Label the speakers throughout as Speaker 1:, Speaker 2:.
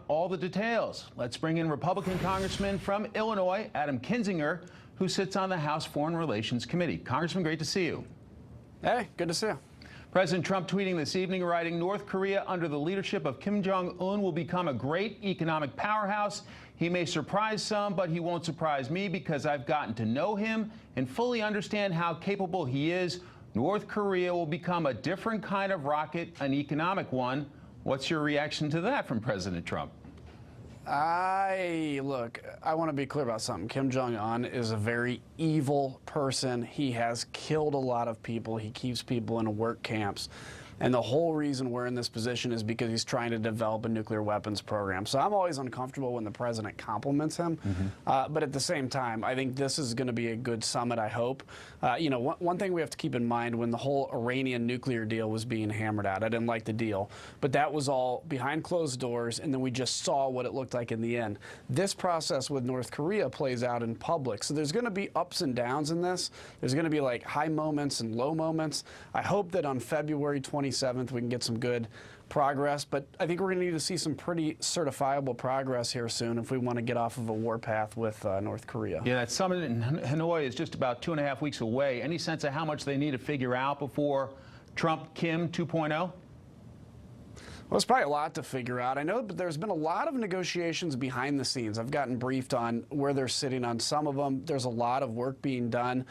Speaker 1: All the details. Let's bring in Republican Congressman from Illinois, Adam Kinzinger, who sits on the House Foreign Relations Committee. Congressman, great to see you.
Speaker 2: Hey, good to see you.
Speaker 1: President Trump tweeting this evening, writing, North Korea under the leadership of Kim Jong-un will become a great economic powerhouse. He may surprise some, but he won't surprise me because I've gotten to know him and fully understand how capable he is. North Korea will become a different kind of rocket, an economic one. What's your reaction to that from President Trump?
Speaker 2: Look, I want to be clear about something. Kim Jong-un is a very evil person. He has killed a lot of people. He keeps people in work camps. And the whole reason we're in this position is because he's trying to develop a nuclear weapons program. So I'm always uncomfortable when the president compliments him. But at the same time, I think this is going to be a good summit, I hope. One thing we have to keep in mind when the whole Iranian nuclear deal was being hammered out, I didn't like the deal, but that was all behind closed doors, and then we just saw what it looked like in the end. This process with North Korea plays out in public. So there's going to be ups and downs in this. There's going to be like high moments and low moments. I hope that on February 27th, we can get some good progress, but I think we're going to need to see some pretty certifiable progress here soon if we want to get off of a war path with North Korea.
Speaker 1: Yeah, that summit in Hanoi is just about 2.5 weeks away. Any sense of how much they need to figure out before Trump-Kim 2.0?
Speaker 2: Well, it's probably a lot to figure out. I know, but there's been a lot of negotiations behind the scenes. I've gotten briefed on where they're sitting on some of them. There's a lot of work being done.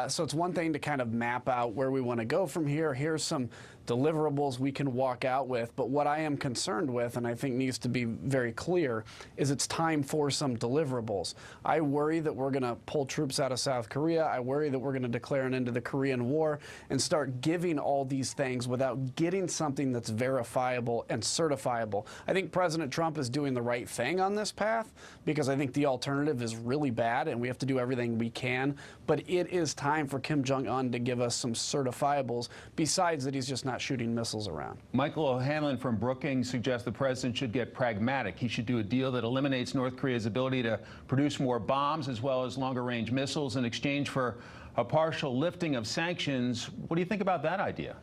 Speaker 2: So it's one thing to kind of map out where we want to go from here. Here's some deliverables we can walk out with. But what I am concerned with, and I think needs to be very clear, is it's time for some deliverables. I worry that we're going to pull troops out of South Korea. I worry that we're going to declare an end to the Korean War and start giving all these things without getting something that's verifiable and certifiable. I think President Trump is doing the right thing on this path because I think the alternative is really bad and we have to do everything we can. But it is time for Kim Jong-un to give us some certifiables, besides that he's just not shooting missiles around.
Speaker 1: Michael O'Hanlon from Brookings suggests the president should get pragmatic. He should do a deal that eliminates North Korea's ability to produce more bombs as well as longer-range missiles in exchange for a partial lifting of sanctions. What do you think about that idea?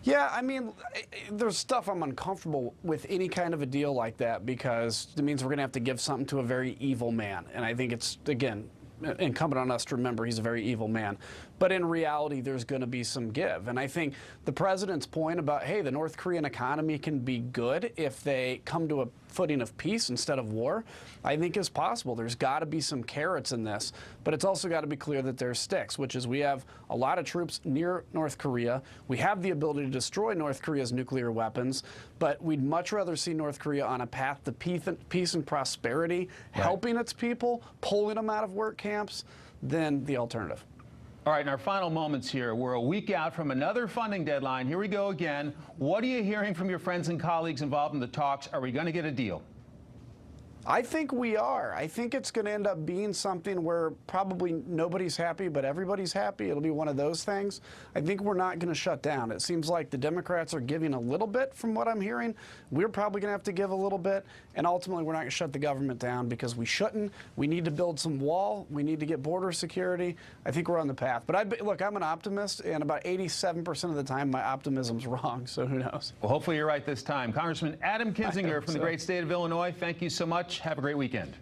Speaker 2: Yeah, I mean, there's stuff I'm uncomfortable with any kind of a deal like that because it means we're going to have to give something to a very evil man. And I think it's, again, incumbent on us to remember he's a very evil man. But in reality, there's going to be some give. And I think the president's point about, hey, the North Korean economy can be good if they come to a footing of peace instead of war, I think is possible. There's got to be some carrots in this. But it's also got to be clear that there's sticks, which is we have a lot of troops near North Korea. We have the ability to destroy North Korea's nuclear weapons, but we'd much rather see North Korea on a path to peace and prosperity, helping its people, pulling them out of work camps, than the alternative.
Speaker 1: All right, in our final moments here, we're a week out from another funding deadline. Here we go again. What are you hearing from your friends and colleagues involved in the talks? Are we going to get a deal?
Speaker 2: I think we are. I think it's going to end up being something where probably nobody's happy, but everybody's happy. It'll be one of those things. I think we're not going to shut down. It seems like the Democrats are giving a little bit from what I'm hearing. We're probably going to have to give a little bit. And ultimately, we're not going to shut the government down because we shouldn't. We need to build some wall. We need to get border security. I think we're on the path. But look, I'm an optimist, and about 87% of the time, my optimism's wrong. So who knows?
Speaker 1: Well, hopefully you're right this time. Congressman Adam Kinzinger from the great state of Illinois, thank you so much. Have a great weekend.